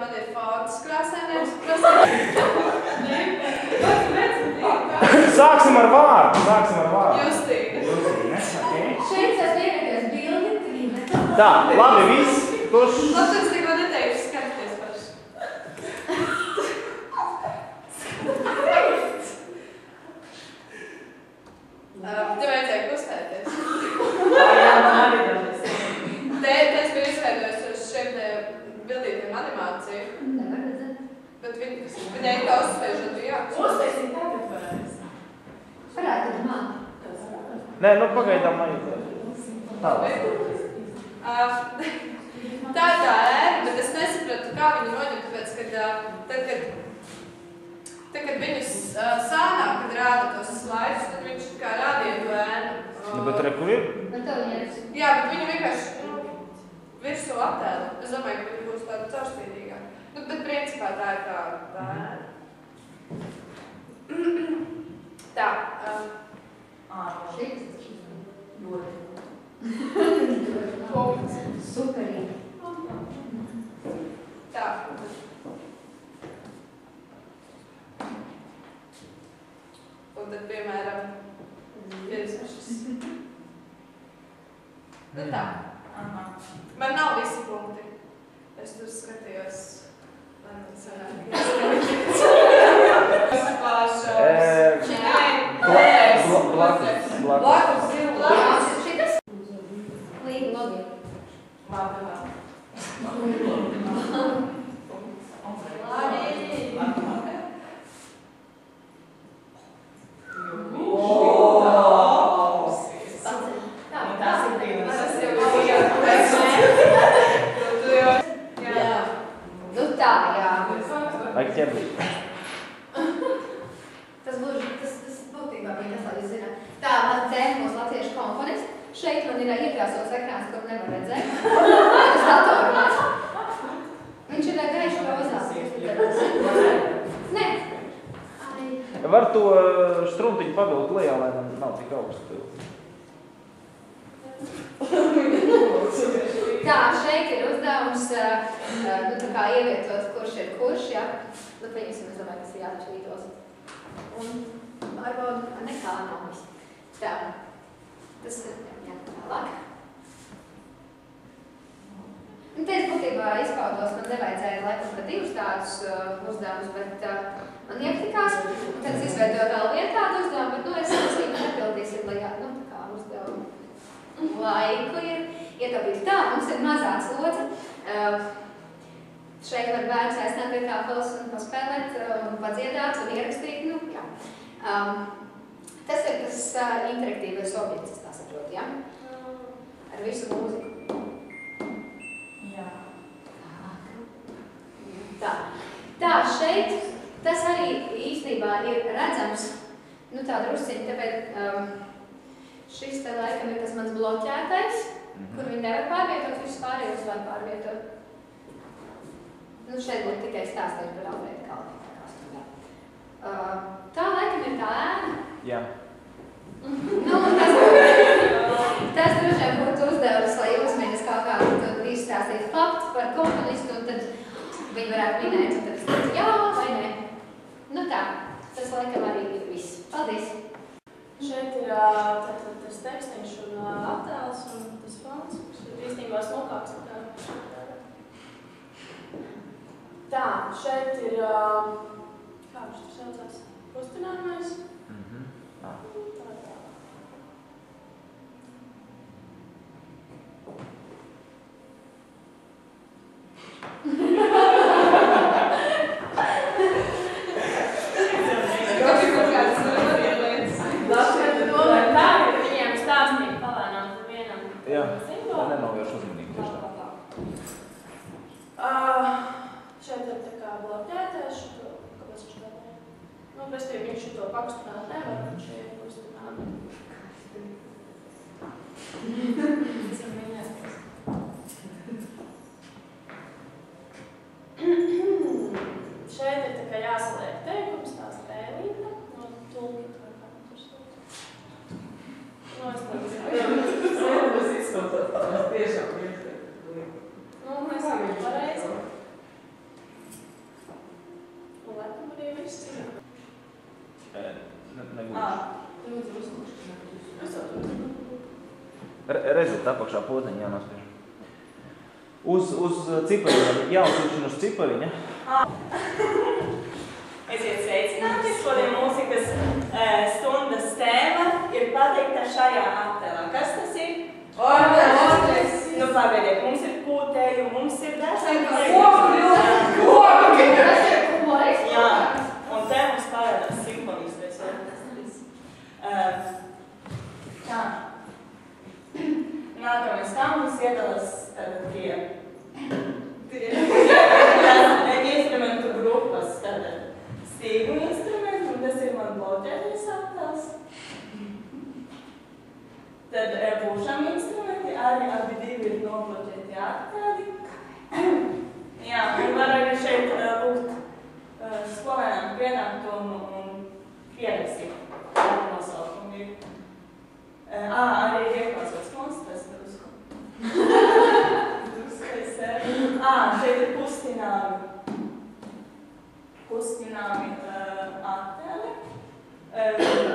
man ir faudas krāsainēs. Sāksim ar vārdu. Justīna. Justīna, ok. Šeit tas vienīgais bildi. Tā, labi, viss. Kurš? Labi, es tikko neteikšu skatīties paši. Te vajadzēja kustēties. Te es biju izveidojis uz šiem bildītiem animāciju. Nevar redzēt. Bet viņai tā uzspēžot bija jākustēt. Uztaisīt tagad varēs. Varētu man. Nē, nu pagaidām man ir. Tā. Tā ir tā ēna, bet es nesapratu, kā viņu noņemt, tāpēc, kad viņus sānā, kad rāda tos slaidus, tad viņš kā rādīja to ēnu. Nu, bet re, kur ir? Bet tev ir. Jā, bet viņu vienkārši virsū attēlu. Es domāju, ka viņi būs tāda caurspīdīgā. Nu, bet principā tā ir tā ēna. Tā. Šis. Ļoti. Superīgi. Tā. Un tad, piemēram, šis. Nu tā. Man nav visi punkti. Es tur skatījos. Lai man sanāk. Blakus. Šitas? Līga logi. Labi. Vajag ķerbīt. Tas būtībā bija tas, lai jūs zināt. Tā, man dzēma mūsu latviešu komponists. Šeit man ir iekrāsots ekrāns, kur nevar redzēt. Tas datorunās. Viņš ir gaiši rozā. Nē. Var to struntiņu pavilkt lejā, lai man nav tik augstu. Tā, šeit ir uzdevums, nu tā kā ievietot, kurš ir kurš, ja? Nu, pieņemsim, es domāju, kas ir jāatšķītos. Un varbūt nekā nav viss. Tā, tas ir tālāk. Nu, te es būtībā izpaudos, man nevajadzēja laikam pat divus tādus uzdevumus, bet man iepatikās. Tad es izveidoju vēl vienu tādu uzdevumu, bet, nu, es nepildīsim, lai jā, nu, tā kā uzdevumu laiku ir ietaupīt. Tā, mums ir mazā slodze. Šeit var bērns aizsnāt pie kāpels un paspēlēt, un padziedāt un ierakstīt, nu, jā. Tas ir tas interaktīvais objekts, es tā saprotu, ja? Ar visu mūziku. Jā. Tā, šeit tas arī īstenībā ir redzams, nu tā drusciņi, tāpēc šis te laikam ir tas mans bloķētais, kur viņi nevar pārvietot, visus pārējos var pārvietot. Nu, šeit būtu tikai stāstīt par Alfrēda Kalniņu. Tā laikam ir tā ēna. Jā. Nu, tas droši būtu uzdevums, lai uzmēnes kaut kādu izstāstīt faktu par komponistu, un tad viņi varētu minēt, un tad es teicu, jā vai nē. Nu tā, tas laikam arī ir viss. Paldies! Šeit ir tas tekstiņš un attēls un tas fonds, kas ir īstenībā smukāks nekā. Tā, šeit ir, kā viņš tur saucās, kustinājumais. Šeit ir tā kā bloķētais, kāpēc viņš tā ne? Nu, pēc viņš to pakustināt nevar, viņš ir kustināt. Šeit ir tā kā jāsaliek teikums, tās tēlīta, no tulki kā tur sauc. Nu, es tiešām nu, mēs jau pareizi. šeit apakšā podziņa jānospiež. Uz cipariņa, jāuzsūšana uz cipariņa. Esiet sveicināti, šodien mūzikas stundas tēma ir pateikta šajā attēlā. Kas tas ir? Orķestris! Nu, pagaidiet, mums ir pūtēju, mums ir dažādi. Jā, un te mums parādās simfoniskais orķestris. Tā. Nākamais tā mums iedalās tie instrumentu grupas, tātad stīgu instrumenti, un tas ir man bloķētais attēls. Tad būšam instrumenti, arī abi divi ir nobloķēti attēli. Jā, un var arī šeit lūgt skolēnām pienākt un pierakstīt. Nosaukumu ir. Arī ir ieklāsots monstrs drusku. Šeit ir kustināmi attēli.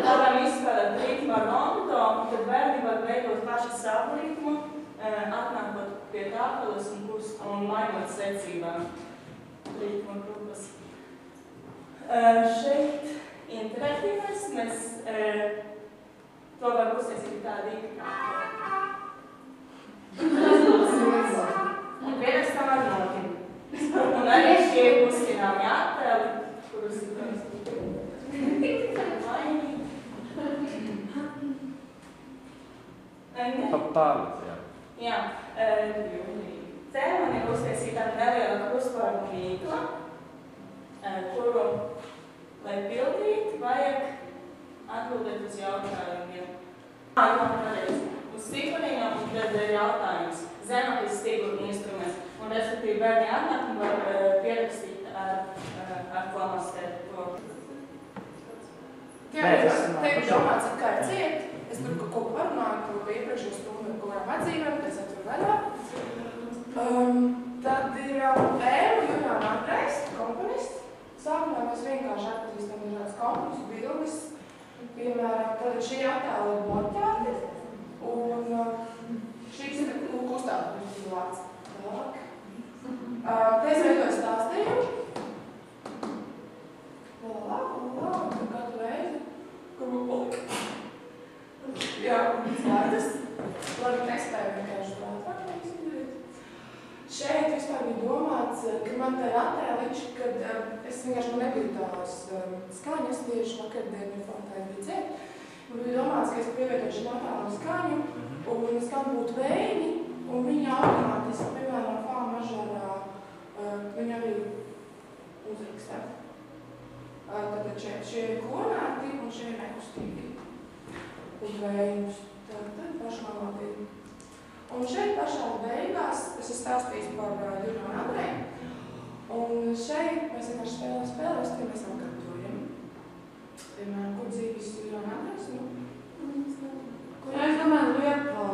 Varam izspēlēt ritmu ar notu, un tad bērni var veidot paši savu ritmu, atnākot pie tāpeles un mainot secībām ritmu grupas. Šeit interaktīvais, mēs to var uztaisīt tā diktātu. Un pierakstam ar noti. Un arī šie kustināmi attēli, kurus ir Pārlīdz, jā. Jā. Te man ir uztaisīta neliela krustvaru mīkla, kuru, lai pildīt, vajag atbildēt uz jautājumiem. Pareizi. Uz stīguriņa un tad ir jautājums. Zemaklis stīguru instruments. Un respektīvi bērni atnāk un var pierakstīt ar flamasteru. Tev domāts, kā ir ciet. Es tur kaut ko parunāju, to iepriekšējo stundu ar kaut kādām atzīmēm, pēc atver vaļā. Tad ir Juliāna Andrejs, komponists. Sākumā mēs vienkārši atpazīstam dažādas komponistus, bildes. Piemēram, tad šī attēla ir bloķēti. Un šīs ir uzstāta vārds. Te es veidoju stāstījumu. Tur katru reizi, kur man palika. Jā, slēdzas. Labi, nespēju vienkārši prātāk izdarīt. Šeit vispār bija domāts, ka man tā ir attēliņš, kad es vienkārši man nebija tās skaņas tieši vakardien, tā bija ciet. Man bija domāts, ka es pievietoju šim attēlam skaņu, un skaņu būtu vēji, un viņa automātiski, piemēram, fā mažārā, viņa arī uzrakstā. Tātad šie ir klonēti, un šie ir nekustīgi. Uz vējus. Tad pašmelodīgi. Un šeit pašā beigās es esmu stāstījis par Juliānu Andreju. Un šeit mēs vienkārši spēlēs, tie mēs atkārtojam. Piemēram, kur dzīvis Juliāna Andrejs? Es domāju, Liepāja.